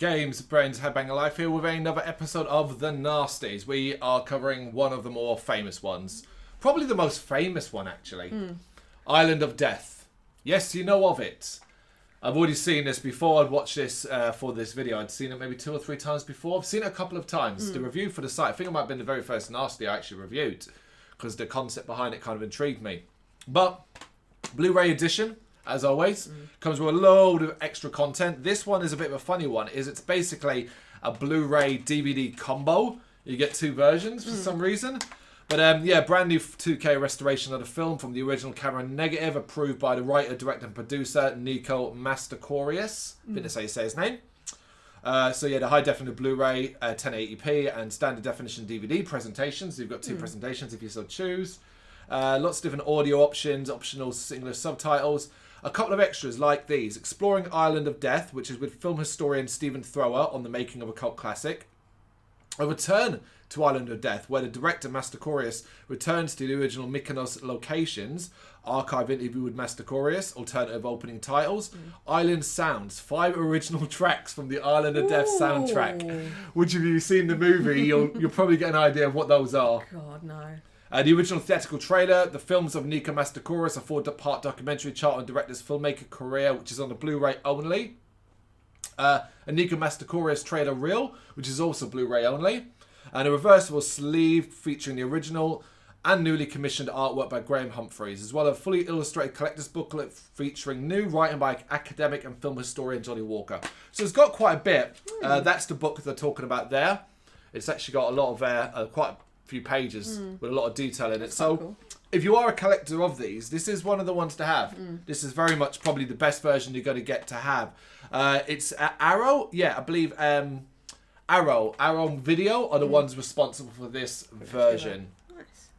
Games, Brrraaains A Head-Banging Life here with another episode of The Nasties. We are covering one of the more famous ones. Probably the most famous one, actually. Island of Death. Yes, you know of it. I've already seen this before. I'd watched this for this video. I'd seen it maybe 2 or 3 times before. I've seen it a couple of times. The review for the site, I think it might have been the very first Nasty I actually reviewed, because the concept behind it kind of intrigued me. But Blu-ray edition, as always, comes with a load of extra content. This one is a bit of a funny one. It's basically a Blu-ray DVD combo. You get 2 versions for some reason. But yeah, brand new 2K restoration of the film from the original camera negative, approved by the writer, director and producer Nico Mastakorius. I think that's how you say his name. So yeah, the high definition Blu-ray, 1080p and standard definition DVD presentations. You've got 2 presentations if you so choose. Lots of different audio options, optional English subtitles. A couple of extras like these. Exploring Island of Death, which is with film historian Stephen Thrower on the making of a cult classic. A return to Island of Death, where the director Mastakorius returns to the original Mykonos locations. Archive interview with Mastakorius, alternative opening titles. Island Sounds, 5 original tracks from the Island of Death soundtrack. Which, if you've seen the movie, you'll probably get an idea of what those are. God, no. The original theatrical trailer, the films of Nico Mastakorius, a 4-part documentary chart on director's filmmaker career, which is on the Blu-ray only. A Nico Mastakorius trailer reel, which is also Blu-ray only. And a reversible sleeve featuring the original and newly commissioned artwork by Graham Humphreys, as well as a fully illustrated collector's booklet featuring new writing by academic and film historian Johnny Walker. So it's got quite a bit. That's the book they're talking about there. It's actually got a lot of quite a few pages with a lot of detail in it. So cool. If you are a collector of these, this is one of the ones to have. This is very much probably the best version you're going to get to have. It's Arrow. Yeah, I believe Arrow Video are the ones responsible for this version. Nice.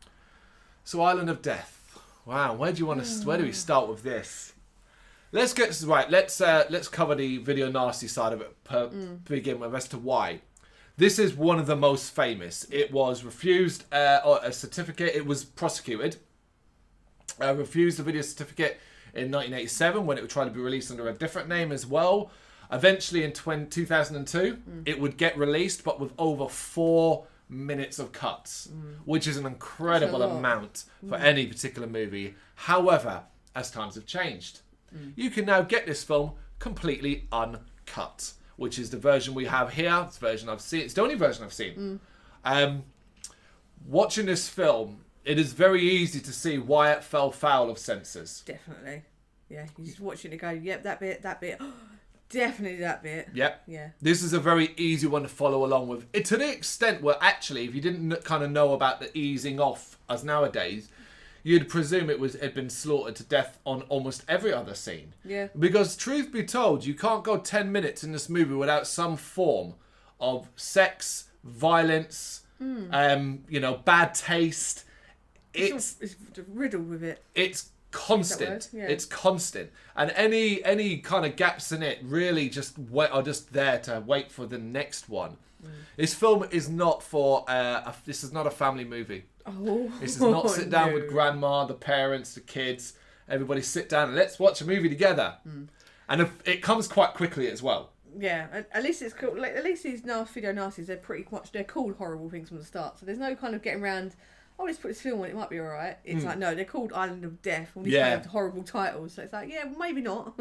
So Island of Death. Wow, where do we start with this? Let's cover the video nasty side of it to begin with as to why. This is one of the most famous. It was refused a certificate. It was prosecuted. Refused a video certificate in 1987 when it would try to be released under a different name as well. Eventually in 2002, it would get released, but with over 4 minutes of cuts, which is an incredible amount for any particular movie. However, as times have changed, you can now get this film completely uncut, which is the version we have here. It's the version I've seen. It's the only version I've seen. Watching this film, it is very easy to see why it fell foul of censors. Definitely. Yeah, you just watch it and go, yep, that bit. Definitely that bit. Yep. Yeah. This is a very easy one to follow along with. It, to the extent where actually, if you didn't kind of know about the easing off as nowadays, you'd presume it had been slaughtered to death on almost every other scene. Yeah. Because truth be told, you can't go 10 minutes in this movie without some form of sex, violence, bad taste. It's riddled with it. It's constant. Yeah. It's constant, and any kind of gaps in it really are just there to wait for the next one. This film is not for this is not a family movie. This is not sit down with grandma, the parents, the kids, everybody sit down and let's watch a movie together. And it comes quite quickly as well. Yeah, at least it's cool. Like, at least these video nasties, they're called horrible things from the start. So there's no kind of getting around. Oh, let's put this film on, it might be alright. It's like, no, they're called Island of Death, all these kind of horrible titles. So it's like, yeah, maybe not.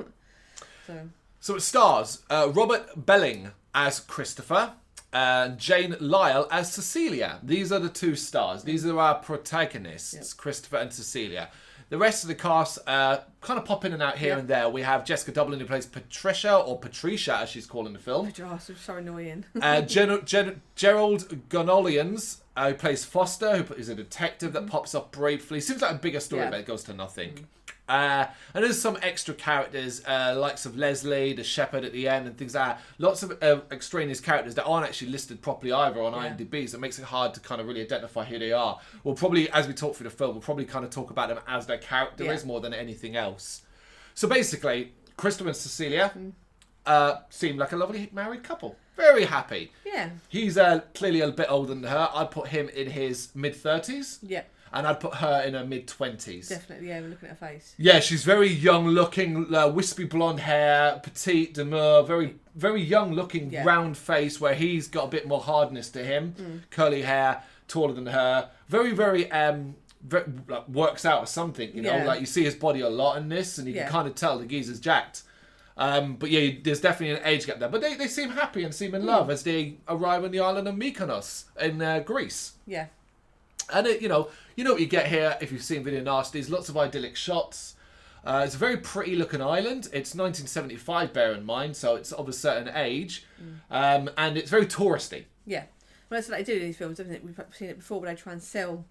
So it stars Robert Belling as Christopher and Jane Lyle as Cecilia. These are the 2 stars. These are our protagonists, Christopher and Cecilia. The rest of the cast kind of pop in and out here and there. We have Jessica Dublin, who plays Patricia, as she's called in the film. Oh, so annoying. Gerald Gonolians, who plays Foster, who is a detective that pops up briefly. Seems like a bigger story, but it goes to nothing. And there's some extra characters, likes of Leslie, the shepherd at the end, and things like that. Lots of extraneous characters that aren't actually listed properly either on IMDb, so it makes it hard to kind of really identify who they are. We'll probably, as we talk through the film, we'll probably kind of talk about them as their character is more than anything else. So basically, Christopher and Cecilia seem like a lovely married couple. Very happy. Yeah. He's clearly a bit older than her. I'd put him in his mid-30s. Yeah. and I'd put her in her mid-20s. Definitely, yeah, we're looking at her face. Yeah, she's very young-looking, wispy blonde hair, petite, demure, very, very young-looking, round face, where he's got a bit more hardness to him. Curly hair, taller than her. Very, very, like, works out or something, you know? Like, you see his body a lot in this, and you can kind of tell the geezer's jacked. But yeah, there's definitely an age gap there. But they seem happy and seem in love as they arrive on the island of Mykonos in Greece. Yeah. And you know what you get here if you've seen Video Nasties. Lots of idyllic shots. It's a very pretty looking island. It's 1975, bear in mind, so it's of a certain age, and it's very touristy. Yeah, well, that's what they do in these films, isn't it? We've seen it before, where they try and sell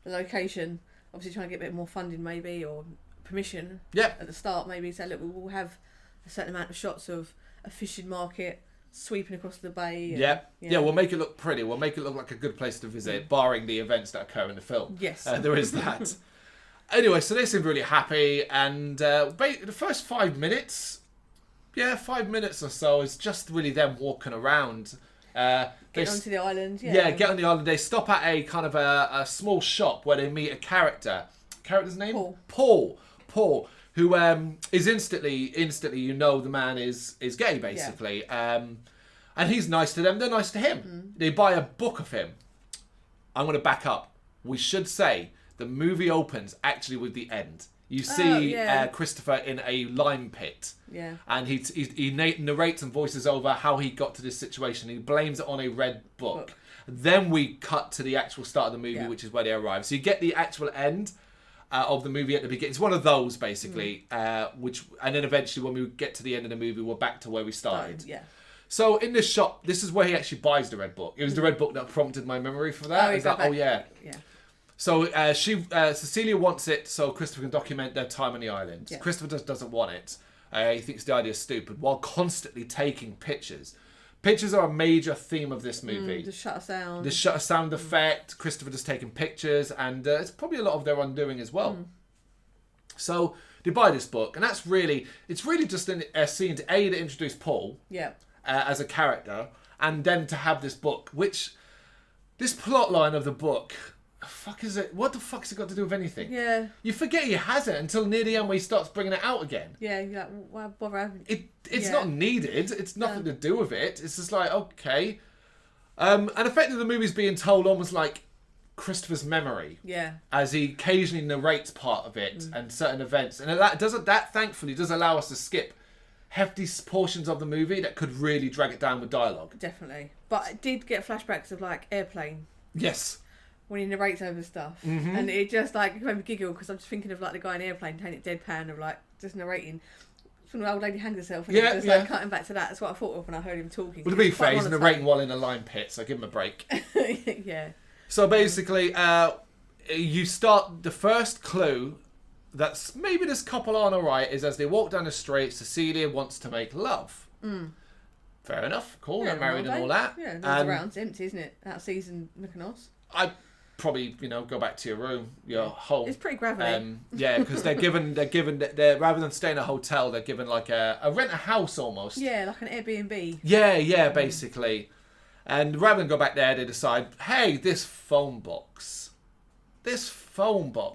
the location. Obviously, trying to get a bit more funding, maybe, or permission. At the start, maybe say, look, we'll have a certain amount of shots of a fishing market sweeping across the bay. And, we'll make it look pretty. We'll make it look like a good place to visit, barring the events that occur in the film. Yes. There is that. Anyway, so they seem really happy, and the first 5 minutes, 5 minutes or so is just really them walking around. Get onto the island, get on the island. They stop at a kind of a small shop where they meet a character. Character's name? Paul, who is instantly, you know, the man is gay, basically. And he's nice to them, they're nice to him. They buy a book of him. I'm going to back up. We should say the movie opens actually with the end. You see Christopher in a lime pit. Yeah. And he narrates and voices over how he got to this situation. He blames it on a red book. Then we cut to the actual start of the movie, which is where they arrive. So you get the actual end of the movie at the beginning. It's one of those, basically. And then eventually when we get to the end of the movie, we're back to where we started. So in this shop, this is where he actually buys the red book. It was the red book that prompted my memory for that. Yeah. So Cecilia wants it so Christopher can document their time on the island. Christopher just doesn't want it. He thinks the idea is stupid, while constantly taking pictures. Pictures are a major theme of this movie. The shutter sound. The shutter sound effect, Christopher just taking pictures, and it's probably a lot of their undoing as well. So they buy this book, and it's really just a scene to introduce Paul as a character, and then to have this book, which, this plot line of the book, fuck is it? What the fuck has it got to do with anything? Yeah. You forget he has it until near the end where he starts bringing it out again. Yeah, you're like, why bother having it? It's not needed. It's nothing to do with it. It's just like, okay. And effectively the movie's being told almost like Christopher's memory. Yeah. As he occasionally narrates part of it and certain events. And that thankfully does allow us to skip hefty portions of the movie that could really drag it down with dialogue. Definitely. But I did get flashbacks of like Airplane. Yes. When he narrates over stuff. And it just like made me giggle because I'm just thinking of like the guy in Airplane taking it deadpan of like just narrating. When the old lady hangs herself and just like cutting back to that. That's what I thought of when I heard him talking. Well, to be fair, he's narrating while in a lime pit, so give him a break. Yeah. So basically, you start the first clue that's maybe this couple aren't alright is as they walk down the street, Cecilia wants to make love. Fair enough, cool, they're married and all that. Yeah, there's around, it's empty, isn't it? That season Mykonos. I probably, go back to your room, your home. It's pretty gravelly. Yeah, because they're given rather than staying in a hotel, they're given like a rent a house almost. Yeah, like an Airbnb. Yeah, basically. And rather than go back there, they decide, hey, this phone box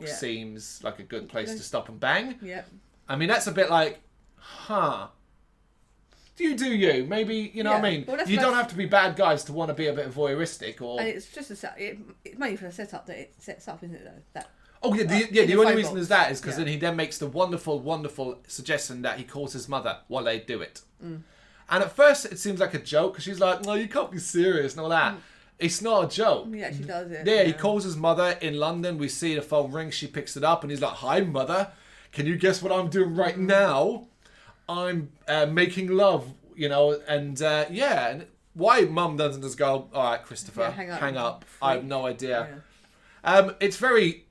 seems like a good place to stop and bang. Yeah. I mean, that's a bit like, do you? Maybe, you know what I mean? Well, you don't have to be bad guys to want to be a bit voyeuristic or... And it's just it's mainly for the setup that it sets up, isn't it, though? The only reason is that is because then he then makes the wonderful, wonderful suggestion that he calls his mother while they do it. And at first it seems like a joke because she's like, no, you can't be serious and all that. It's not a joke. He actually does it. Yeah, he calls his mother in London. We see the phone ring. She picks it up and he's like, hi, mother. Can you guess what I'm doing right now? I'm making love, and and why mum doesn't just go, all right, Christopher, hang up. I have no idea. Yeah. It's very,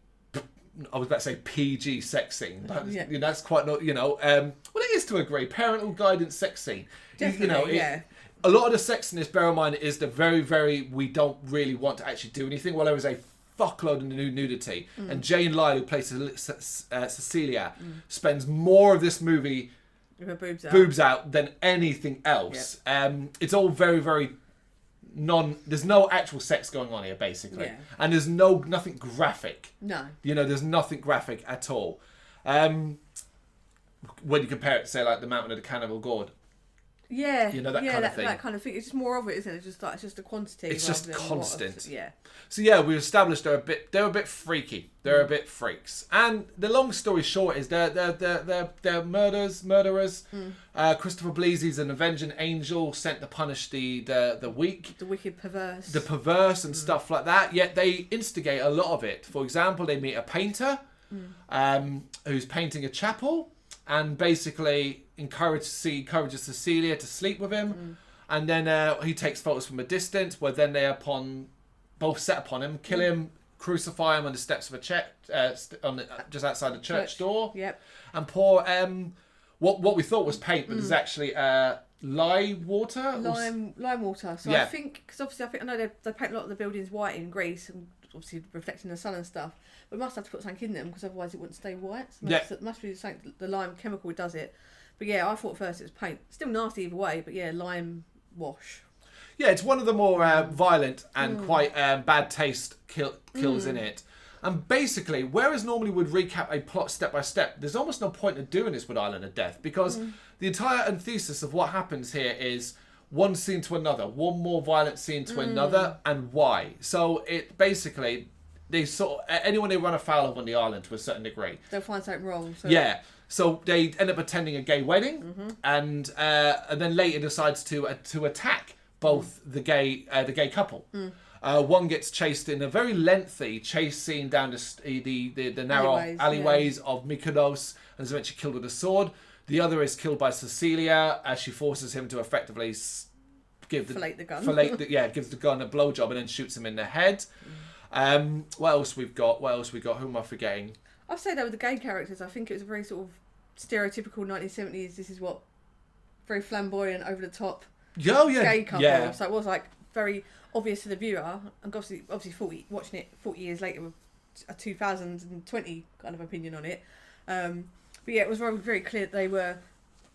I was about to say PG sex scene, but that's quite not, well, it is to a degree, parental guidance sex scene. Definitely, a lot of the sex in this, bear in mind, is the very, very, we don't really want to actually do anything. Well, there is a fuckload of nudity. And Jane Lyle, who plays Cecilia, spends more of this movie with her boobs out than anything else. It's all very, very there's no actual sex going on here, basically. Yeah. And there's nothing graphic. No. There's nothing graphic at all. When you compare it to, say, like The Mountain of the Cannibal Gourd. Yeah. That kind of thing. That kind of thing. It's just more of it, isn't it? It's just a quantity. It's just constant. Yeah. So yeah, we established they're a bit freaky. They're a bit freaks. And the long story short is they're murderers. Christopher Bleasy's an avenging angel sent to punish the weak. The wicked perverse. The perverse and stuff like that. Yet they instigate a lot of it. For example, they meet a painter who's painting a chapel and basically encourages Cecilia to sleep with him. And then he takes photos from a distance where then they both set upon him, kill him, crucify him on the steps of a church, just outside the church door. Yep. And pour what we thought was paint, but it's actually lime water. Lime water. So Yeah. I think, because I know they paint a lot of the buildings white in Greece, and obviously reflecting the sun and stuff. But we must have to put something in them because otherwise it wouldn't stay white. So it must be something, the lime chemical does it. But yeah, I thought first it was paint. Still nasty either way, but yeah, lime wash. Yeah, it's one of the more violent and quite bad taste kills in it. And basically, whereas normally we'd recap a plot step by step, there's almost no point in doing this with Island of Death because the entire antithesis of what happens here is one scene to another, one more violent scene to another, and why. So it basically, anyone they run afoul of on the island to a certain degree. They'll find something wrong. So. Yeah. So they end up attending a gay wedding, and then later decides to attack both the gay couple. One gets chased in a very lengthy chase scene down the narrow alleyways of Mykonos and is eventually killed with a sword. The other is killed by Cecilia as she forces him to effectively fillet the gun. Gives the gun a blowjob and then shoots him in the head. What else we've got? Who am I forgetting? I'd say that with the gay characters, I think it was a very sort of stereotypical 1970s. This is what very flamboyant, over the top gay couple. Yeah. So it was like very obvious to the viewer, and obviously watching it 40 years later with a 2020 kind of opinion on it. But yeah, it was very, very clear that they were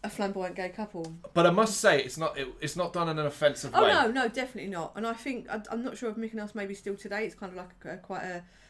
a flamboyant gay couple. But I must say, it's not done in an offensive way. Oh no, definitely not. And I think I'm not sure if Mykonos maybe still today. It's kind of like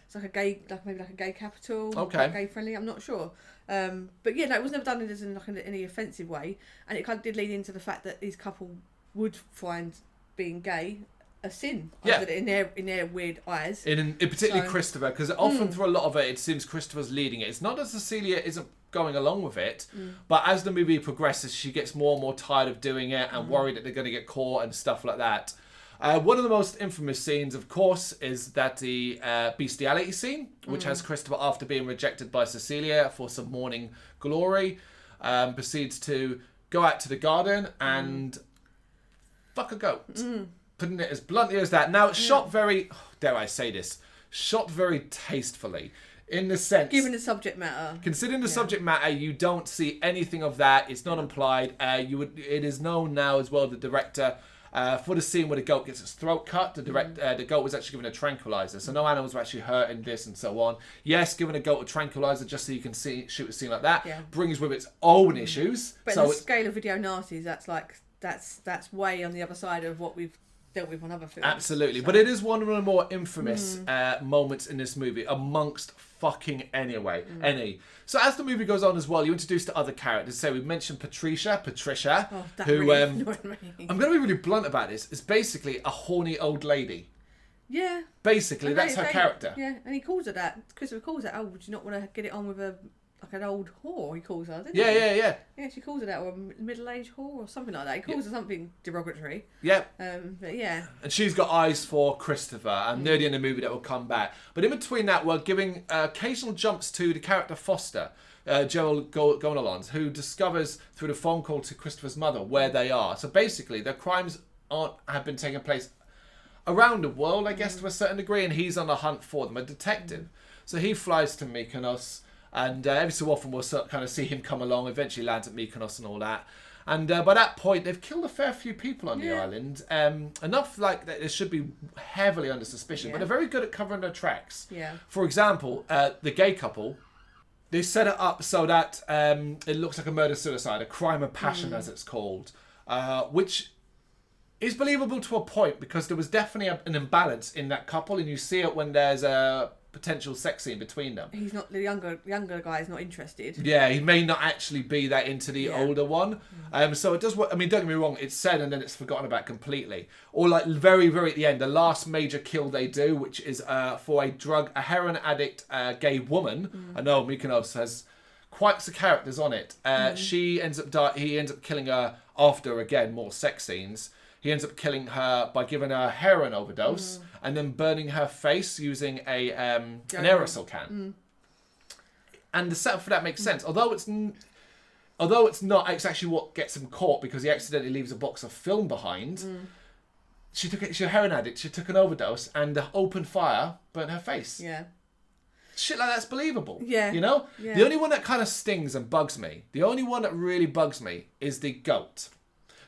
it's like a gay, maybe like a gay capital. Okay. Gay friendly. I'm not sure. But yeah, no, it was never done in any offensive way, and it kind of did lead into the fact that these couple would find being gay a sin. Yeah. In their weird eyes. In particularly Christopher, because often through a lot of it seems Christopher's leading it. It's not that Cecilia isn't going along with it, but as the movie progresses, she gets more and more tired of doing it and worried that they're going to get caught and stuff like that. One of the most infamous scenes, of course, is that the bestiality scene, which has Christopher, after being rejected by Cecilia for some morning glory, proceeds to go out to the garden and fuck a goat. Putting it as bluntly as that. Now, it's shot very, dare I say this, shot very tastefully. In the sense... Given the subject matter. Considering the subject matter, you don't see anything of that. It's not implied. It is known now as well, the director... for the scene where the goat gets its throat cut, the goat was actually given a tranquilizer, so no animals were actually hurt in this and so on. Yes, giving a goat a tranquilizer just so you can shoot a scene like that brings with its own issues. But so in the scale of video nasties, that's way on the other side of what we've dealt with on other films. Absolutely, but it is one of the more infamous moments in this movie amongst any. So as the movie goes on as well, you're introduced to other characters. So we mentioned Patricia, who really I'm going to be really blunt about this. Is basically a horny old lady. Yeah. Basically, that's her character. Yeah, and he calls her that. Christopher calls her, would you not want to get it on with an old whore, he calls her, doesn't he? Yeah. Yeah, she calls her that, or a middle-aged whore, or something like that. He calls her something derogatory. Yeah. But yeah. And she's got eyes for Christopher, and near the end of the movie that will come back. But in between that, we're giving occasional jumps to the character Foster, Gerald Gonalons, who discovers through the phone call to Christopher's mother where they are. So basically, their crimes have been taking place around the world, I guess, to a certain degree, and he's on the hunt for them, a detective. So he flies to Mykonos, and every so often we'll kind of see him come along, eventually lands at Mykonos and all that. And by that point, they've killed a fair few people on the island. Enough like that they should be heavily under suspicion, but they're very good at covering their tracks. Yeah. For example, the gay couple, they set it up so that it looks like a murder-suicide, a crime of passion as it's called, which It's believable to a point because there was definitely an imbalance in that couple, and you see it when there's a potential sex scene between them. He's not the younger guy is not interested. Yeah, he may not actually be that into the older one. So it does. I mean, don't get me wrong. It's said and then it's forgotten about completely. Or like very, very at the end, the last major kill they do, which is for a heroin addict, gay woman. I know Mykonos has quite some characters on it. She ends up he ends up killing her after again more sex scenes. He ends up killing her by giving her a heroin overdose and then burning her face using an aerosol can. And the setup for that makes sense. Although it's not, it's actually what gets him caught because he accidentally leaves a box of film behind. She's a heroin addict. She took an overdose and the open fire burnt her face. Yeah. Shit like that's believable. Yeah. You know? Yeah. The only one that kind of stings and bugs me, the only one that really bugs me is the goat.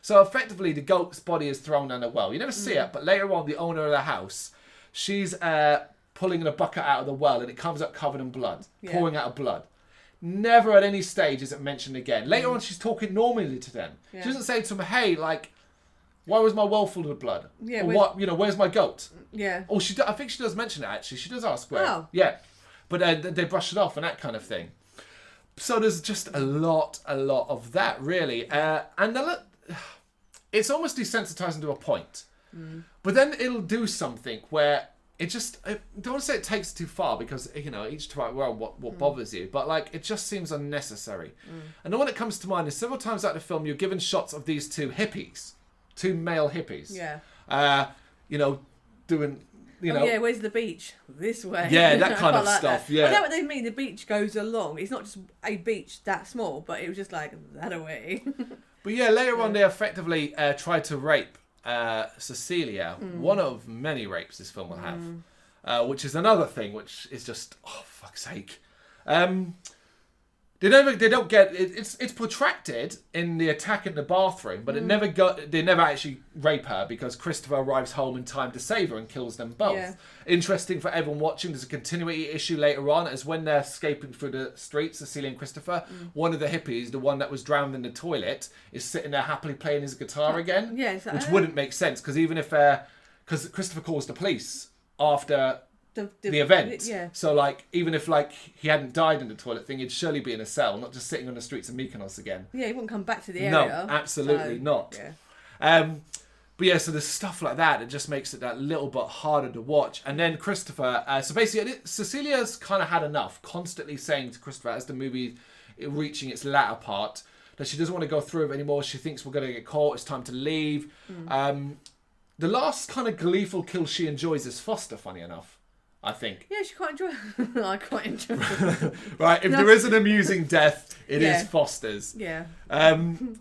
So effectively, the goat's body is thrown down a well. You never see it, but later on, the owner of the house, she's pulling a bucket out of the well, and it comes up covered in blood, pouring out of blood. Never at any stage is it mentioned again. Later on, she's talking normally to them. Yeah. She doesn't say to them, "Hey, like, why was my well full of blood? Yeah, or what? You know, where's my goat?" Yeah. Oh, I think she does mention it actually. She does ask where. Oh. Yeah, but they brush it off and that kind of thing. So there's just a lot of that really, it's almost desensitizing to a point. But then it'll do something where it just, I don't want to say it takes too far because, you know, each to well what bothers you, but like it just seems unnecessary. And the one that comes to mind is several times out of the film you're given shots of these two male hippies. Yeah. You know, doing, you know. Yeah, where's the beach? This way. Yeah, that kind of like stuff. That. Yeah. I know what they mean. The beach goes along. It's not just a beach that small, but it was just like that away. But yeah, later on they effectively tried to rape Cecilia. One of many rapes this film will have, which is another thing, which is just fuck's sake. They don't get it's protracted in the attack in the bathroom, but they never actually rape her because Christopher arrives home in time to save her and kills them both. Yeah. Interesting for everyone watching, there's a continuity issue later on as when they're escaping through the streets, Cecilia and Christopher, one of the hippies, the one that was drowned in the toilet, is sitting there happily playing his guitar again. Yeah, it's like, which wouldn't make sense because even if because Christopher calls the police after the event. Yeah. So like even if like he hadn't died in the toilet thing, he'd surely be in a cell, not just sitting on the streets of Mykonos again. Yeah, he wouldn't come back to the area. No, absolutely not. Yeah. But yeah, so there's stuff like that. It just makes it that little bit harder to watch. And then Christopher, so basically Cecilia's kind of had enough, constantly saying to Christopher as the movie reaching its latter part that she doesn't want to go through it anymore. She thinks we're going to get caught. It's time to leave. The last kind of gleeful kill she enjoys is Foster, funny enough. I think. Yeah, she quite enjoy it. I quite enjoy it. Right, if there is an amusing death, it is Foster's. Yeah.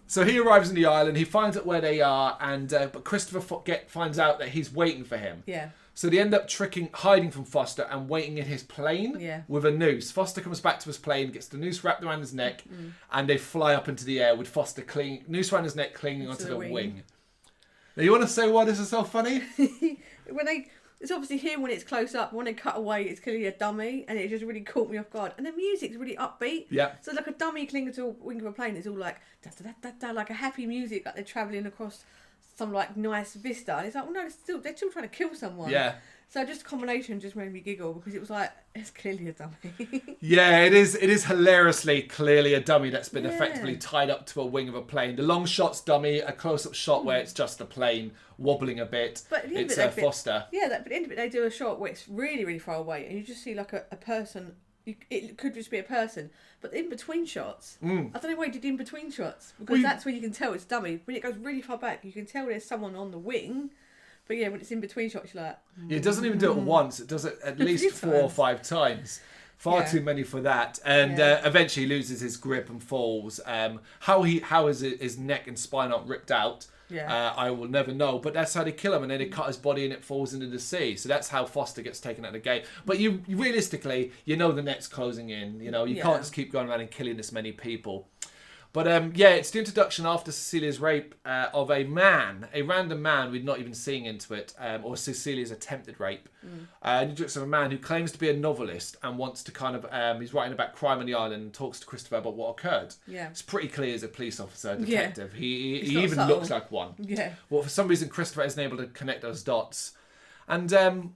So he arrives on the island, he finds out where they are, and but Christopher finds out that he's waiting for him. Yeah. So they end up hiding from Foster and waiting in his plane with a noose. Foster comes back to his plane, gets the noose wrapped around his neck, and they fly up into the air with Foster noose around his neck clinging onto the wing. Now you want to say why this is so funny? It's obviously him when it's close up. When they cut away, it's clearly a dummy, and it just really caught me off guard. And the music's really upbeat. Yeah. So it's like a dummy clinging to a wing of a plane. It's all like da da da da, like a happy music, like they're travelling across some like nice vista. And it's like, well, no, they're still trying to kill someone. Yeah. So just a combination just made me giggle because it was like, it's clearly a dummy. Yeah, it is hilariously clearly a dummy that's been effectively tied up to a wing of a plane. The long shot's dummy, a close-up shot where it's just a plane wobbling a bit. But at the end it's of it, Foster. Yeah, but at the end of it, they do a shot where it's really, really far away and you just see like a person. It could just be a person. But in between shots, I don't know why he did in between shots because that's when you can tell it's dummy. When it goes really far back, you can tell there's someone on the wing. But yeah, when it's in between shots, you're like... It doesn't even do it once. It does it at least 4 or 5 times. Far too many for that. And eventually he loses his grip and falls. How his neck and spine aren't ripped out, I will never know. But that's how they kill him. And then they cut his body and it falls into the sea. So that's how Foster gets taken out of the game. But you realistically, you know the net's closing in. You know, you can't just keep going around and killing this many people. But yeah, it's the introduction after Cecilia's rape of a random man we'd not even seen into it, or Cecilia's attempted rape. Introduction of a man who claims to be a novelist and wants to kind of, he's writing about crime on the island and talks to Christopher about what occurred. Yeah. It's pretty clear as a police officer, detective. Yeah. He It's not even subtle. looks like one. Yeah. Well, for some reason, Christopher isn't able to connect those dots. And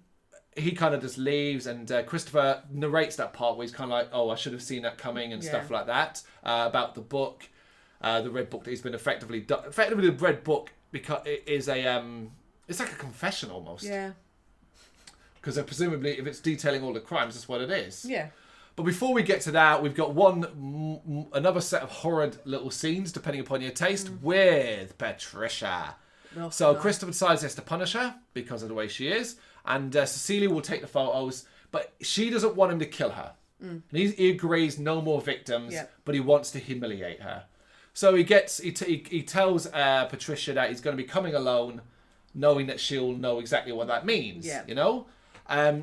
he kind of just leaves, and Christopher narrates that part where he's kind of like, oh, I should have seen that coming and stuff like that, about the book. The red book that he's been effectively the red book because it is it's like a confession almost. Yeah. Because presumably, if it's detailing all the crimes, that's what it is. Yeah. But before we get to that, we've got another set of horrid little scenes, depending upon your taste, with Patricia. Oh, So no. Christopher decides he has to punish her because of the way she is, and Cecilia will take the photos, but she doesn't want him to kill her. And he agrees, no more victims, but he wants to humiliate her. So he tells Patricia that he's going to be coming alone, knowing that she'll know exactly what that means. Yeah. You know?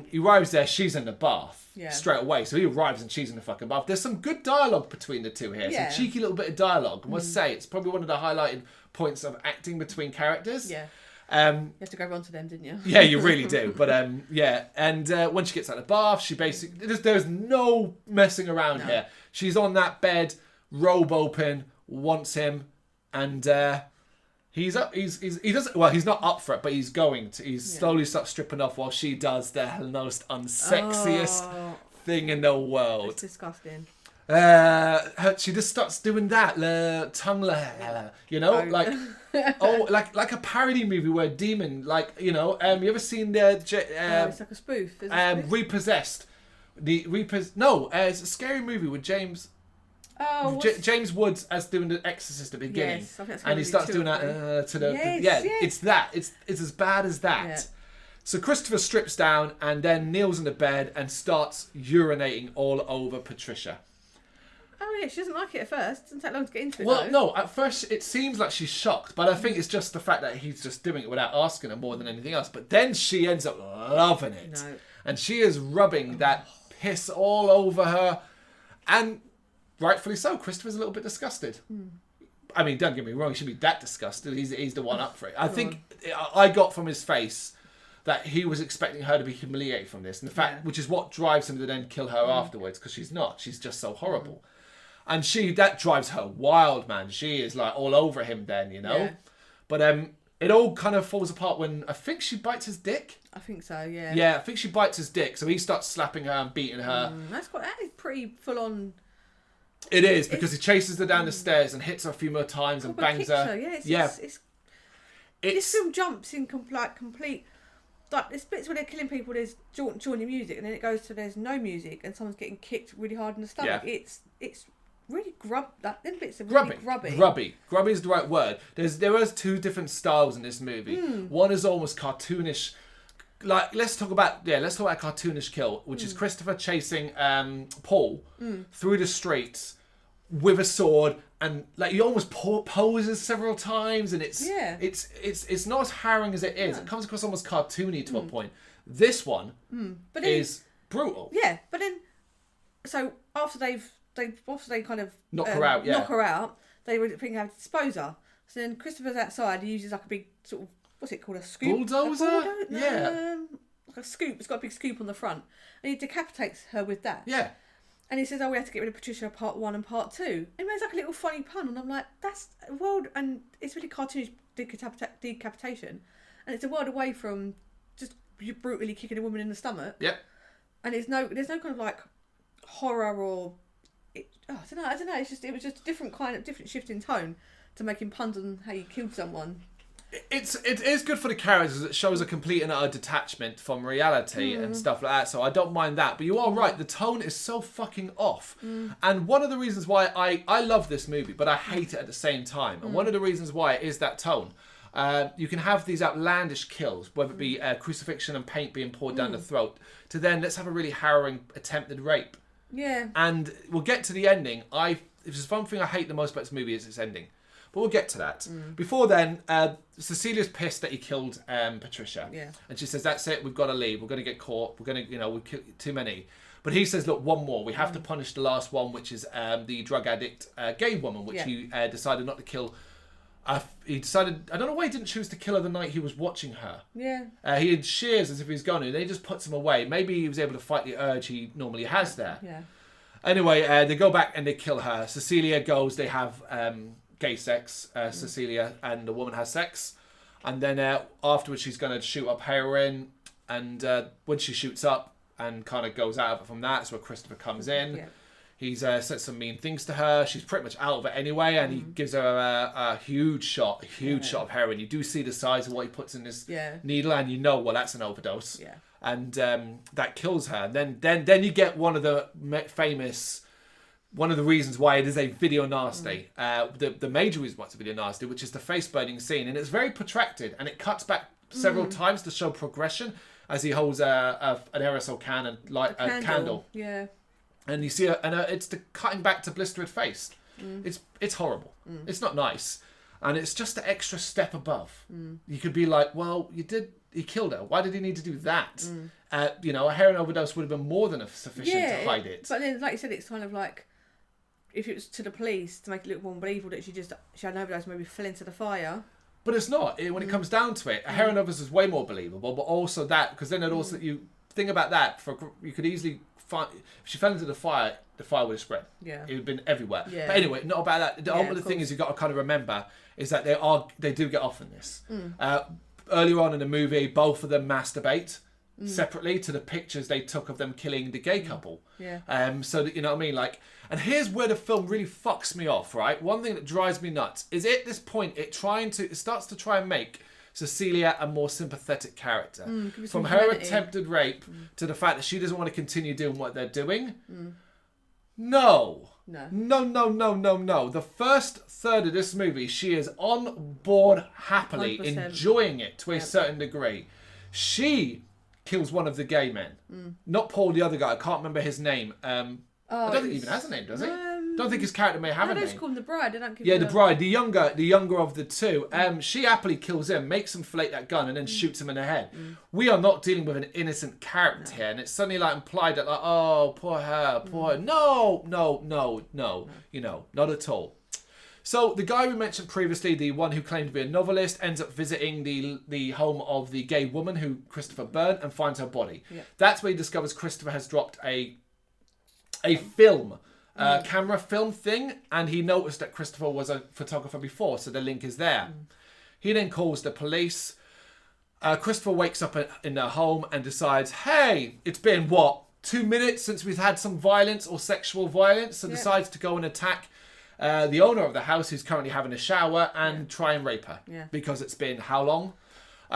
He arrives there, she's in the bath straight away. So he arrives and she's in the fucking bath. There's some good dialogue between the two here. Yeah. Some cheeky little bit of dialogue. I must say, it's probably one of the highlighted points of acting between characters. Yeah. You have to go on to them, didn't you? Yeah, you really do. But yeah, and when she gets out of the bath, she basically there's no messing around here. She's on that bed, robe open, wants him, and he's up. He doesn't. Well, he's not up for it, but he's going to. He's slowly starts stripping off while she does the most unsexiest thing in the world. It's disgusting. She just starts doing that you know, like like a parody movie where a demon, like, you know, you ever seen the it's like a spoof. Is it a spoof? Repossessed? It's a scary movie with James Woods as doing the Exorcist at the beginning, Yes, I think that's and he starts doing that to the it's that it's as bad as that. Yeah. So Christopher strips down and then kneels in the bed and starts urinating all over Patricia. Oh yeah, she doesn't like it at first. It doesn't take long to get into it. Well, though. no, at first it seems like she's shocked, but I think it's just the fact that he's just doing it without asking her more than anything else. But then she ends up loving it. No. And she is rubbing that piss all over her. And rightfully so, Christopher's a little bit disgusted. I mean, don't get me wrong, he should be that disgusted. He's the one up for it. I think I got from his face that he was expecting her to be humiliated from this. And the fact, which is what drives him to then kill her afterwards, because she's not. She's just so horrible. And that drives her wild, man. She is like all over him then, you know? Yeah. But it all kind of falls apart when I think she bites his dick. I think so, yeah. Yeah, I think she bites his dick. So he starts slapping her and beating her. That is pretty full on. It is, because he chases her down the stairs and hits her a few more times and bangs her. Yeah, this film jumps in complete. Like, there's bits where they're killing people, there's jaunty music, and then it goes to there's no music and someone's getting kicked really hard in the stomach. Yeah. It's really them bits are really grubby. Grubby is the right word. There are two different styles in this movie. One is almost cartoonish. Like, let's talk about a cartoonish kill, which is Christopher chasing Paul through the streets with a sword, and like he almost poses several times, and it's not as harrowing as it is. It comes across almost cartoony to a point. This one is brutal. Yeah, but then so after they kind of knock her out, they were thinking how to dispose her. So then Christopher's outside. He uses like a big sort of, what's it called, a scoop? Bulldozer? Like a scoop. It's got a big scoop on the front, and he decapitates her with that. Yeah. And he says, "Oh, we have to get rid of Patricia part 1 and part 2." And he makes like a little funny pun, and I'm like, "That's a world," and it's really cartoonish decapitation, and it's a world away from just brutally kicking a woman in the stomach. Yep. And there's no kind of like horror or I don't know. It was just a different shift in tone to making puns on how you killed someone. It is good for the characters. It shows a complete and utter detachment from reality and stuff like that. So I don't mind that. But you are right. The tone is so fucking off. And one of the reasons why I love this movie, but I hate it at the same time. And one of the reasons why it is that tone. You can have these outlandish kills, whether it be crucifixion and paint being poured down the throat, to then let's have a really harrowing attempted rape. Yeah. And we'll get to the ending. If there's one thing I hate the most about this movie, is its ending. But we'll get to that. Before then, Cecilia's pissed that he killed Patricia. Yeah. And she says, "That's it, we've got to leave. We're going to get caught. We're going to, we killed too many." But he says, look, one more. We have to punish the last one, which is the drug addict gay woman, which he decided not to kill. He decided, I don't know why he didn't choose to kill her the night he was watching her. Yeah. He had shears as if he was going, and he just puts him away. Maybe he was able to fight the urge he normally has there. Yeah. Anyway, they go back and they kill her. Cecilia goes, they have gay sex. Cecilia and the woman has sex. And then afterwards she's going to shoot up heroin. And when she shoots up and kind of goes out of it from that, that's where Christopher comes in. Yeah. He's said some mean things to her. She's pretty much out of it anyway. And he gives her a huge shot of heroin. You do see the size of what he puts in this needle. And you know, well, that's an overdose. Yeah. And that kills her. And then you get one of the reasons why it is a video nasty. The major reason why it's a video nasty, which is the face burning scene, and it's very protracted, and it cuts back several times to show progression as he holds an aerosol can and light a candle. Yeah. And you see, it's the cutting back to blistered face. It's horrible. It's not nice, and it's just the extra step above. You could be like, well, he killed her. Why did he need to do that? A heroin overdose would have been more than sufficient to hide it. But then, like you said, it's kind of like, if it was to the police to make it look more believable that she had an overdose, maybe fell into the fire. But it's not. When it comes down to it, a heroin overdose is way more believable. But also that, because then it also, you think about that, you could easily find, if she fell into the fire would have spread. Yeah. It would have been everywhere. Yeah. But anyway, not about that. The ultimate thing is you've got to kind of remember is that they do get off in this. Earlier on in the movie, both of them masturbate separately to the pictures they took of them killing the gay couple. Yeah. So that, you know what I mean? Like, and here's where the film really fucks me off, right? One thing that drives me nuts is at this point it starts to try and make Cecilia a more sympathetic character. From her attempted rape to the fact that she doesn't want to continue doing what they're doing. No. The first third of this movie, she is on board happily, 100%. Enjoying it to a certain degree. She kills one of the gay men. Not Paul, the other guy. I can't remember his name. I don't think he even has a name, does he? Don't think his character may have a name. They just call him the bride. They don't give the bride, the younger of the two. She happily kills him, makes him flake that gun, and then shoots him in the head. We are not dealing with an innocent character here, and it's suddenly like implied that like, oh, poor her. No, not at all. So the guy we mentioned previously, the one who claimed to be a novelist, ends up visiting the home of the gay woman who Christopher burned and finds her body. Yeah. That's where he discovers Christopher has dropped a film. Camera film thing, and he noticed that Christopher was a photographer before, so the link is there. He then calls the police. Christopher wakes up in their home and decides, hey, it's been 2 minutes since we've had some violence or sexual violence, so decides to go and attack the owner of the house, who's currently having a shower, and try and rape her because it's been how long?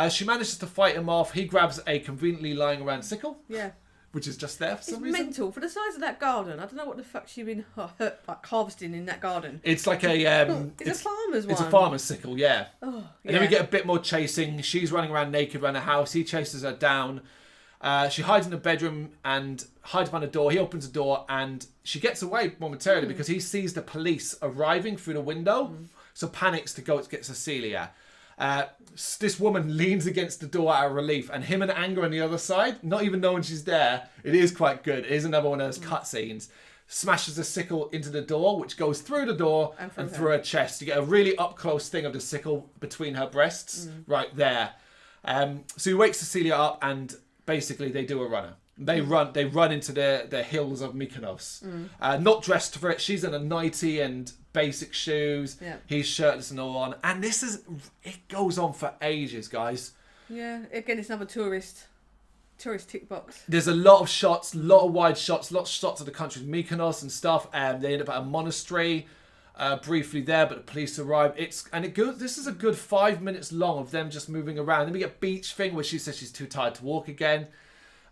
She manages to fight him off. He grabs a conveniently lying around sickle. Yeah. Which is just there for some reason. It's mental. For the size of that garden, I don't know what the fuck she's been harvesting in that garden. It's like a... it's a farmer's one. It's a farmer's sickle, yeah. And then we get a bit more chasing. She's running around naked around the house. He chases her down. She hides in the bedroom and hides behind the door. He opens the door and she gets away momentarily because he sees the police arriving through the window. So panics to go to get Cecilia. This woman leans against the door out of relief, and him in anger on the other side, not even knowing she's there. It is quite good. It is another one of those cutscenes. Smashes a sickle into the door, which goes through the door and through her chest. You get a really up close thing of the sickle between her breasts, right there. So he wakes Cecilia up, and basically they do a runner. They run into the hills of Mykonos. Not dressed for it. She's in a nightie and basic shoes. Yeah. He's shirtless and all on. And it goes on for ages, guys. Yeah, again, it's another tourist tick box. There's a lot of shots, lot of wide shots, lots of shots of the country, Mykonos and stuff. They end up at a monastery briefly there, but the police arrive. This is a good 5 minutes long of them just moving around. Then we get beach thing where she says she's too tired to walk again.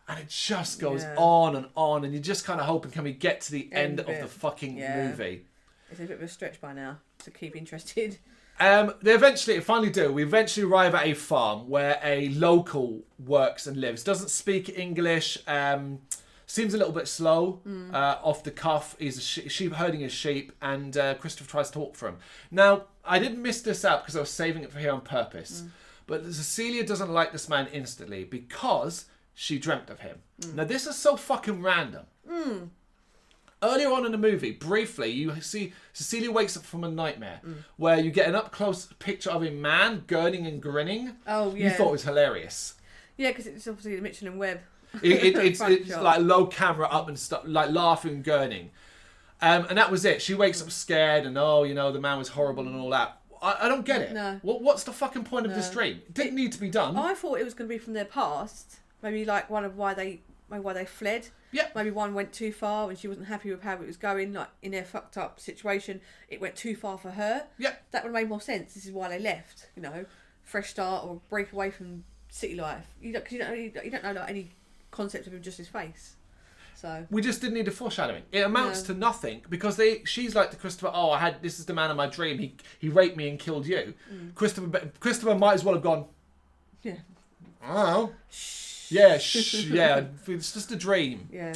And it just goes on, and you're just kind of hoping, can we get to the end of the fucking movie? It's a bit of a stretch by now to keep interested. They finally do. We eventually arrive at a farm where a local works and lives. Doesn't speak English. Seems a little bit slow, off the cuff. He's herding his sheep, and Christopher tries to talk for him. Now, I didn't miss this out because I was saving it for here on purpose. But Cecilia doesn't like this man instantly because she dreamt of him. Now, this is so fucking random. Earlier on in the movie, briefly, you see Cecilia wakes up from a nightmare where you get an up-close picture of a man gurning and grinning. Oh, yeah. You thought it was hilarious. Yeah, because it's obviously the Michelin Web. It's shot. like low camera up and stuff, like laughing and gurning. And that was it. She wakes up scared and, the man was horrible and all that. I don't get it. No. What's the fucking point of this dream? It didn't need to be done. I thought it was going to be from their past. Maybe like one of why they fled. Yep. Maybe one went too far and she wasn't happy with how it was going. Like in their fucked up situation, it went too far for her. Yep. That would have made more sense. This is why they left. Fresh start or break away from city life. You don't know like any concept of him, just his face. So we just didn't need a foreshadowing. It amounts to nothing because she's like to Christopher, this is the man of my dream. He raped me and killed you. Christopher might as well have gone. Yeah. Oh. Yeah, yeah, it's just a dream. Yeah.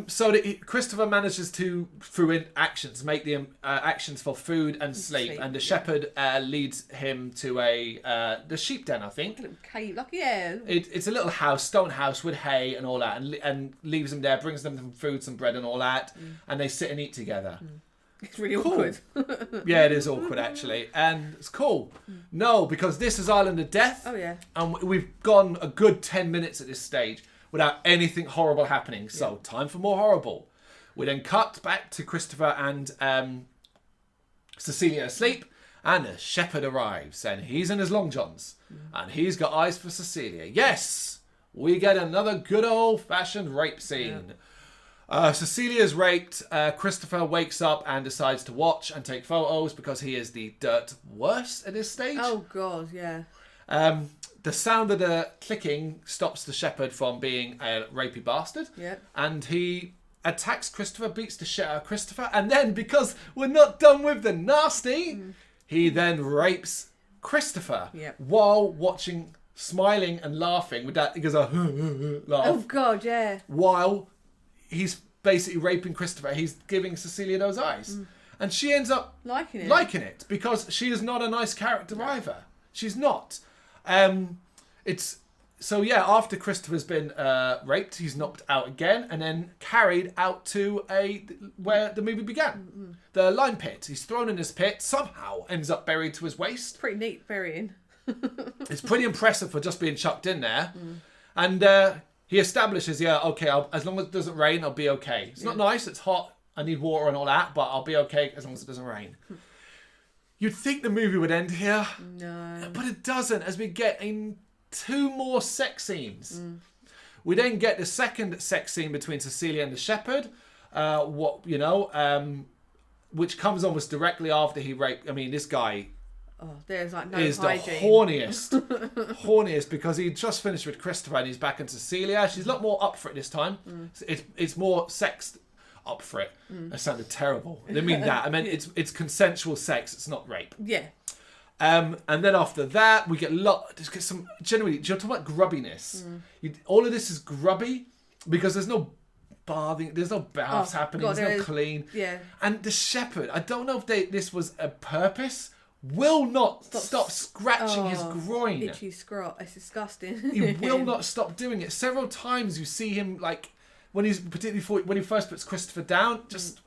So Christopher manages to, through actions, make the actions for food and sleep. And the shepherd leads him to the sheep den, I think. A little cave, yeah. It's a little house, stone house with hay and all that, and leaves them there, brings them some food, some bread and all that, and they sit and eat together. It's really awkward. Yeah, it is awkward actually, and it's cool. No, because this is Island of Death. Oh yeah. And we've gone a good 10 minutes at this stage without anything horrible happening. So time for more horrible. We then cut back to Christopher and Cecilia asleep, and the shepherd arrives, and he's in his long johns, and he's got eyes for Cecilia. Yes, we get another good old-fashioned rape scene. Yeah. Cecilia's raped. Christopher wakes up and decides to watch and take photos because he is the dirt worst at this stage. Oh, God, yeah. The sound of the clicking stops the shepherd from being a rapey bastard. Yeah. And he attacks Christopher, beats the shit out of Christopher, and then, because we're not done with the nasty, he then rapes Christopher while watching, smiling and laughing with that. He goes, laugh. Oh, God, yeah. While he's basically raping Christopher. He's giving Cecilia those eyes. And she ends up liking it because she is not a nice character either. She's not. After Christopher's been raped, he's knocked out again and then carried out to where the movie began. The lime pit. He's thrown in this pit, somehow ends up buried to his waist. Pretty neat burying. It's pretty impressive for just being chucked in there. And he establishes, as long as it doesn't rain, I'll be okay. It's not nice, it's hot, I need water and all that, but I'll be okay as long as it doesn't rain. You'd think the movie would end here. No. But it doesn't, as we get in 2 more sex scenes. We then get the second sex scene between Cecilia and the shepherd, which comes almost directly after he raped. I mean, this guy... Oh, there's like no is hygiene. The horniest because he just finished with Christopher and he's back in Cecilia. She's a lot more up for it this time. It's more sex up for it. That sounded terrible. I didn't mean that. I meant it's consensual sex. It's not rape. Yeah. And then after that, we get some generally. You're talking about grubbiness. All of this is grubby because there's no bathing. There's no baths happening. God, there's no clean. Yeah. And the shepherd. I don't know if this was a purpose. Will not stop scratching his groin. Itchy scrot. It's disgusting. He will not stop doing it. Several times you see him, like, when he first puts Christopher down, just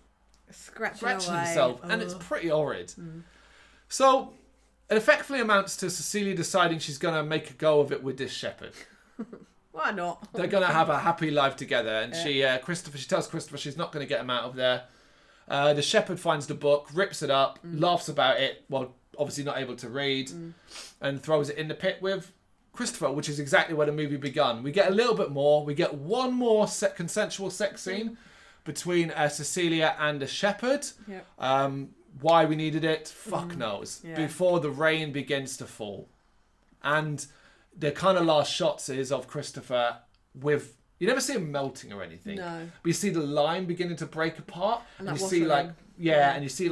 scratching himself. And it's pretty horrid. So, it effectively amounts to Cecilia deciding she's going to make a go of it with this shepherd. Why not? They're going to have a happy life together. And she tells Christopher she's not going to get him out of there. The shepherd finds the book, rips it up, laughs about it, obviously not able to read, and throws it in the pit with Christopher, which is exactly where the movie begun. We get a little bit more. We get one more consensual sex scene between Cecilia and the shepherd. Yep. Why we needed it, fuck knows. Yeah. Before the rain begins to fall. And the kind of last shots is of Christopher with... You never see him melting or anything. No. But you see the lime beginning to break apart. And you see and you see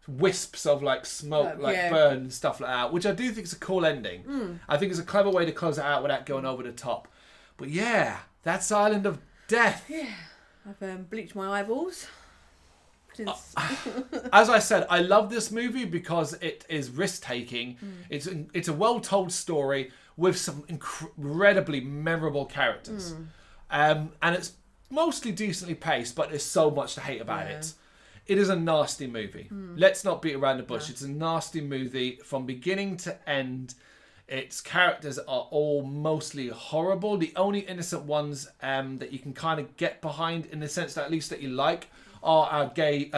wisps of smoke, burn and stuff like that, which I do think is a cool ending. I think it's a clever way to close it out without going over the top. But yeah, that's Island of Death. Yeah. I've bleached my eyeballs. As I said, I love this movie because it is risk-taking. It's a well-told story with some incredibly memorable characters. And it's mostly decently paced, but there's so much to hate about it. It is a nasty movie. Let's not beat around the bush. It's a nasty movie from beginning to end. Its characters are all mostly horrible. The only innocent ones that you can kind of get behind, in the sense that at least that you like, are our gay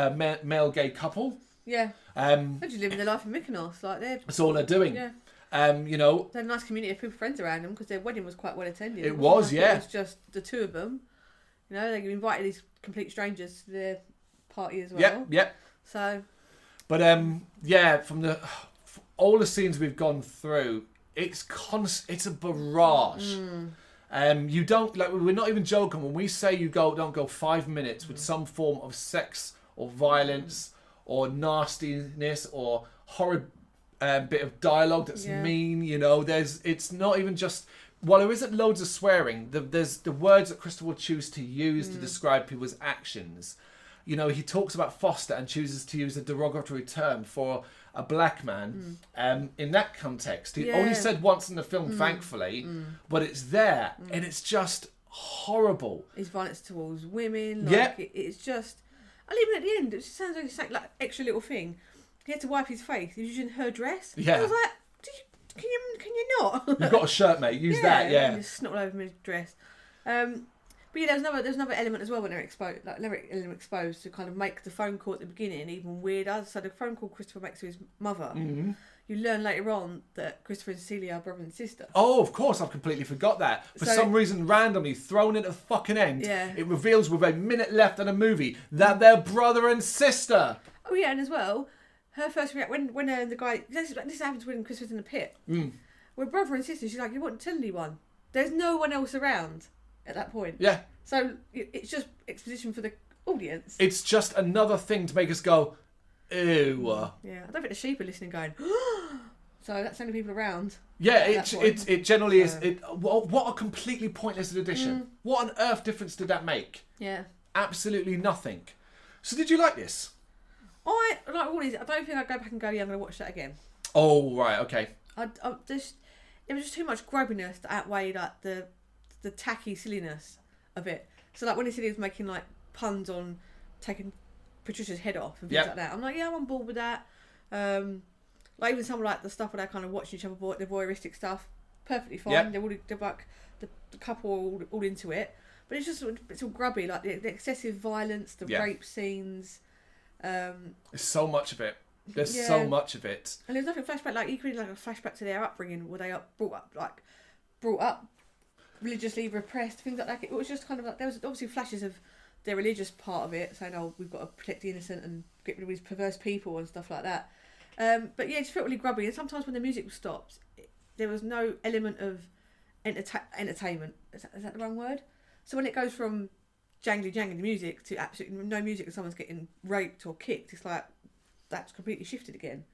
male gay couple. Yeah. They're just living their life in Mykonos. That's all they're doing. Yeah. You know. They had a nice community of people, friends around them, because their wedding was quite well attended. It was, yeah. It was just the two of them. You know, they invited these complete strangers to their party as well. Yep. So. But from all the scenes we've gone through, it's a barrage. You don't we're not even joking when we say don't go 5 minutes with some form of sex or violence or nastiness or horrid bit of dialogue that's mean. You know, it's not even just. While there isn't loads of swearing, there's the words that Christopher will choose to use to describe people's actions. You know, he talks about Foster and chooses to use a derogatory term for a black man. In that context, he only said once in the film, thankfully, but it's there, and it's just horrible. His violence towards women. It's just. And even at the end, it just sounds like extra little thing. He had to wipe his face. He was using her dress. Yeah. I was like, can you not? You've got a shirt, mate. Use that. Yeah. Just snot all over his dress. But yeah, there's another element as well when they're exposed, exposed to kind of make the phone call at the beginning even weirder. So the phone call Christopher makes to his mother. Mm-hmm. You learn later on that Christopher and Cecilia are brother and sister. Oh, of course, I've completely forgot that. For some reason, randomly thrown into the fucking end, it reveals with a minute left in the movie that they're brother and sister. Oh yeah, and as well, her first reaction when the guy this happens when Christopher's in the pit. We're brother and sister. She's like, you wouldn't tell anyone. There's no one else around at that point. Yeah. So it's just exposition for the audience. It's just another thing to make us go, ew. Yeah, I don't think the sheep are listening going, so that's the only people around. Yeah, it generally is. What a completely pointless addition. What on earth difference did that make? Yeah. Absolutely nothing. So did you like this? I don't think I'd go back and go, yeah, I'm going to watch that again. Oh, right, okay. There was just too much grubbiness to outweigh like the tacky silliness of it. So like when he said he was making like puns on taking Patricia's head off and things like that, I'm like, yeah, I'm on board with that. Like even some like the stuff where they're kind of watching each other, the voyeuristic stuff, perfectly fine. They're like the couple all into it, but it's all grubby, like the excessive violence, the rape scenes. There's so much of it. There's so much of it, and there's nothing flashback. Like you could like a flashback to their upbringing, where they brought up religiously repressed, things like that. It was just kind of like there was obviously flashes of their religious part of it, saying, "Oh, we've got to protect the innocent and get rid of these perverse people and stuff like that." But yeah, it just felt really grubby. And sometimes when the music stops, there was no element of entertainment. Is that the wrong word? So when it goes from jangly music to absolutely no music and someone's getting raped or kicked, it's like that's completely shifted again.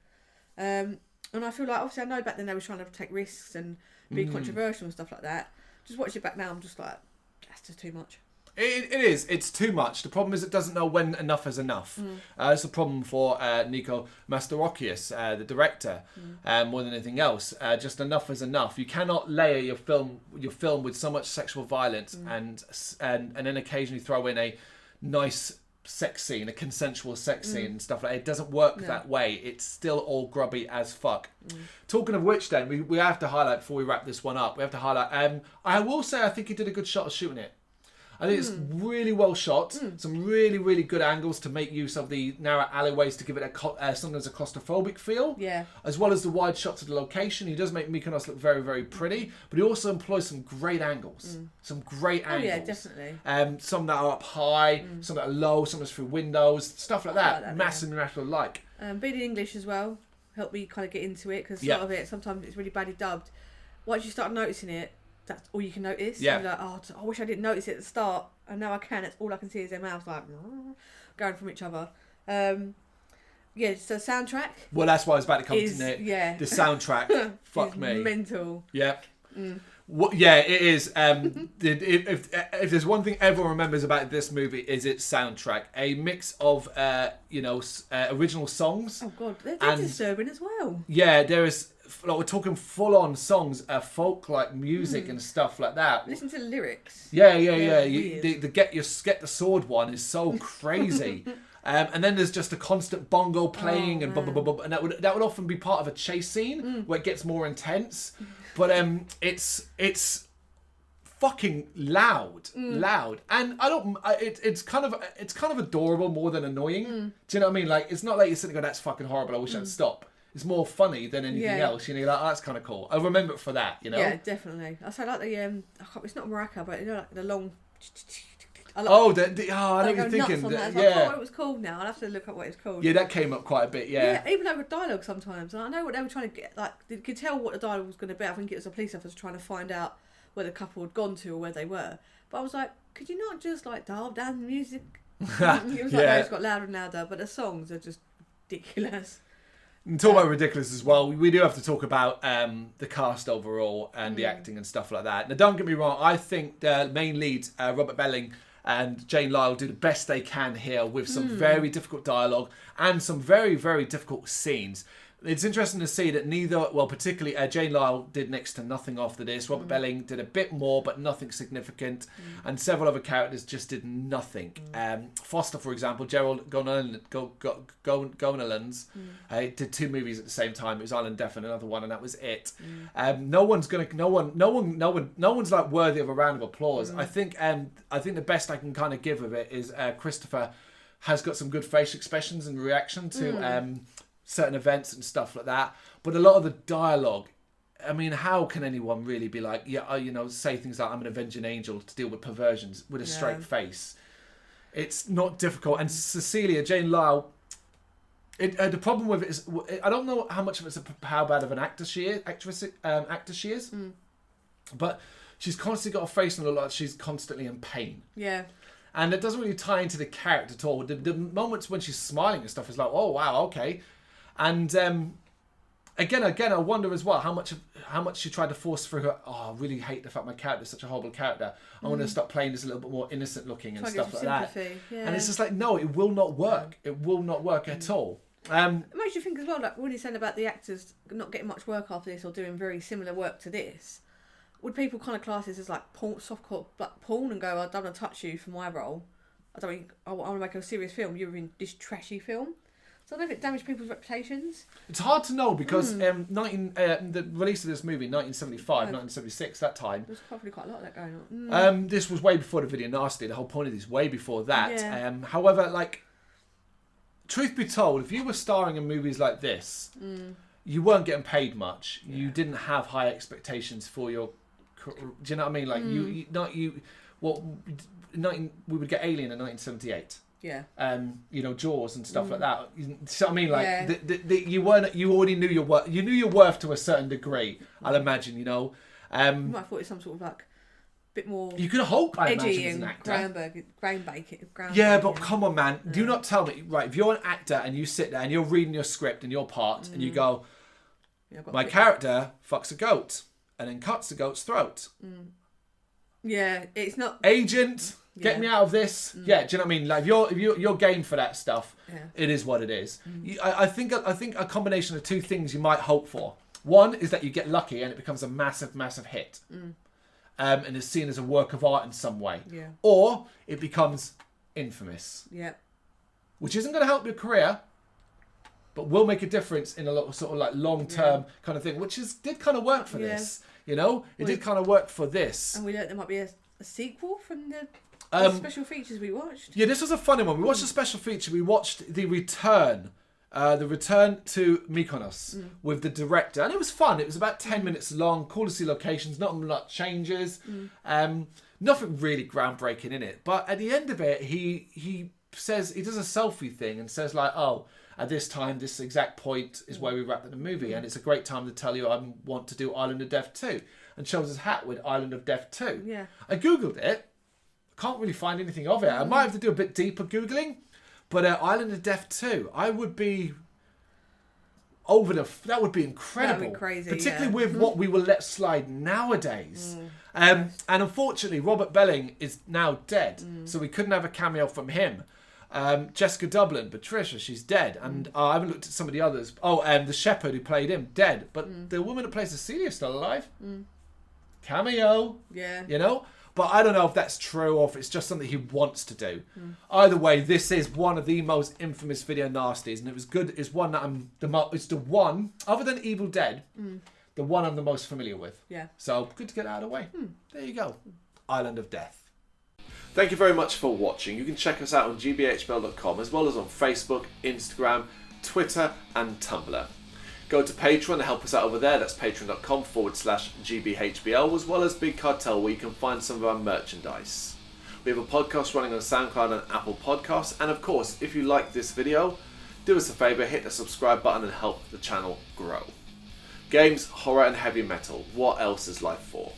And I feel like obviously I know back then they were trying to take risks and be controversial and stuff like that. Just watch it back now, I'm just like, that's just too much. It is. It's too much. The problem is it doesn't know when enough is enough. It's a problem for Nico Mastarokius, the director, more than anything else. Just enough is enough. You cannot layer your film with so much sexual violence and then occasionally throw in a nice sex scene, a consensual sex scene and stuff like that. It doesn't work that way. It's still all grubby as fuck. Talking of which, then we have to highlight before we wrap this one up. We have to highlight. I will say I think he did a good shot of shooting it. I think it's really well shot. Some really, really good angles to make use of the narrow alleyways to give it sometimes a claustrophobic feel. Yeah. As well as the wide shots of the location. He does make Mykonos look very, very pretty, but he also employs some great angles. Some great angles. Oh yeah, definitely. Some that are up high, some that are low, some that's through windows, stuff like that. Massive natural like. Being in English as well helped me kind of get into it, because a lot of it sometimes it's really badly dubbed. Once you start noticing it, that's all you can notice. Yeah. You're like, oh, I wish I didn't notice it at the start, and now I can. That's all I can see is their mouths like going from each other. Yeah. So soundtrack. Well, that's why I was about to come to it. Yeah. The soundtrack. Fuck me. Mental. Yeah. What? Yeah, it is. If there's one thing everyone remembers about this movie, is its soundtrack. A mix of original songs. Oh god, they're disturbing as well. Yeah, there is. like we're talking full-on songs, folk like music and stuff like that. Listen to the lyrics. Yeah. The get the sword one is so crazy. And then there's just a constant bongo playing and blah, blah, blah, blah, and that would often be part of a chase scene where it gets more intense. But it's fucking loud, and it's kind of adorable more than annoying. Do you know what I mean? Like, it's not like you're sitting there going, that's fucking horrible, I wish I'd stop. It's more funny than anything else. You know, you're like, oh, that's kind of cool. I remember it for that. You know? Yeah, definitely. I say like the it's not maraca, but you know, like the long. I know what you're thinking. I can't remember what it was called now. I'll have to look up what it's called. Yeah, that came up quite a bit. Yeah. Even over dialogue sometimes. And I know what they were trying to get. Like, you could tell what the dialogue was going to be. I think it was a police officer trying to find out where the couple had gone to or where they were. But I was like, could you not just like dial down the music? It was like, no, it's got louder and louder. But the songs are just ridiculous. And talk about ridiculous as well. We do have to talk about the cast overall and the acting and stuff like that. Now, don't get me wrong. I think the main leads, Robert Belling and Jane Lyle, do the best they can here with some very difficult dialogue and some very, very difficult scenes. It's interesting to see that particularly Jane Lyle did next to nothing after this. Robert Belling did a bit more, but nothing significant. And several other characters just did nothing. Foster, for example, Gerald Gonalons, did 2 movies at the same time. It was Island Death and another one, and that was it. No one's like worthy of a round of applause. I think the best I can kind of give of it is Christopher has got some good facial expressions and reaction to certain events and stuff like that, but a lot of the dialogue, I mean, how can anyone really be like, say things like, I'm an avenging angel to deal with perversions with a straight face? It's not difficult. And Cecilia, Jane Lyle, the problem with it is, I don't know how much of it's how bad of an actor she is, but she's constantly got a face and a lot. She's constantly in pain. Yeah. And it doesn't really tie into the character at all. The moments when she's smiling and stuff is like, oh wow, okay. And again, I wonder as well how much she tried to force through her. Oh, I really hate the fact my character is such a horrible character. I want to stop playing this a little bit more innocent looking and stuff like that. Yeah. And it's just like, no, it will not work. It will not work at all. It makes you think as well, like when you're saying about the actors not getting much work after this or doing very similar work to this. Would people kind of class this as like porn, softcore like porn, and go, I don't want to touch you for my role. I want to make a serious film. You're in this trashy film. So I don't know if it damaged people's reputations. It's hard to know because the release of this movie, 1975, 1976, that time. There's probably quite a lot of that going on. This was way before the video nasty. The whole point of this way before that. Yeah. However, like, truth be told, if you were starring in movies like this, you weren't getting paid much. Yeah. You didn't have high expectations for your. Do you know what I mean? Like we would get Alien in 1978. Yeah. Jaws and stuff like that. So I mean, like, you already knew your worth. You knew your worth to a certain degree. I'll imagine. You might have thought it was some sort of like bit more. You could hope. I edgy imagine as an actor. Groundbreaking. Yeah, but come on, man. Do not tell me. Right, if you're an actor and you sit there and you're reading your script and your part and you go, my character fucks a goat and then cuts the goat's throat. Yeah, it's not agent. Get me out of this. Yeah, do you know what I mean? Like, if you're game for that stuff, it is what it is. I think a combination of two things you might hope for. One is that you get lucky and it becomes a massive, massive hit, and is seen as a work of art in some way. Yeah. Or it becomes infamous. Yeah. Which isn't going to help your career, but will make a difference in a lot of sort of like long-term kind of thing, which did kind of work for this. You know, it did kind of work for this. And we learned there might be a sequel from the special features we watched. Yeah, this was a funny one. We watched a special feature. We watched The Return to Mykonos with the director. And it was fun. It was about 10 minutes long, cool to see locations, not a lot changes. Nothing really groundbreaking in it. But at the end of it, he says, he does a selfie thing and says like, oh, at this time, this exact point is where we wrapped up the movie. And it's a great time to tell you I want to do Island of Death 2. And shows his hat with Island of Death 2. Yeah. I Googled it. Can't really find anything of it. I might have to do a bit deeper Googling. But Island of Death 2, I would be that would be incredible. That would be crazy, particularly with what we will let slide nowadays. And unfortunately, Robert Belling is now dead. So we couldn't have a cameo from him. Jessica Dublin, Patricia, she's dead. And I haven't looked at some of the others. Oh, the shepherd who played him, dead. But the woman that plays Cecilia is still alive. Cameo. Yeah. You know? But I don't know if that's true or if it's just something he wants to do. Either way, this is one of the most infamous video nasties. And it was good. It's one that it's the one, other than Evil Dead, the one I'm the most familiar with. Yeah. So good to get out of the way. There you go. Island of Death. Thank you very much for watching. You can check us out on gbhbl.com as well as on Facebook, Instagram, Twitter and Tumblr. Go to Patreon and help us out over there. That's patreon.com/GBHBL, as well as Big Cartel, where you can find some of our merchandise. We have a podcast running on SoundCloud and Apple Podcasts. And of course, if you like this video, do us a favour, hit the subscribe button and help the channel grow. Games, horror and heavy metal. What else is life for?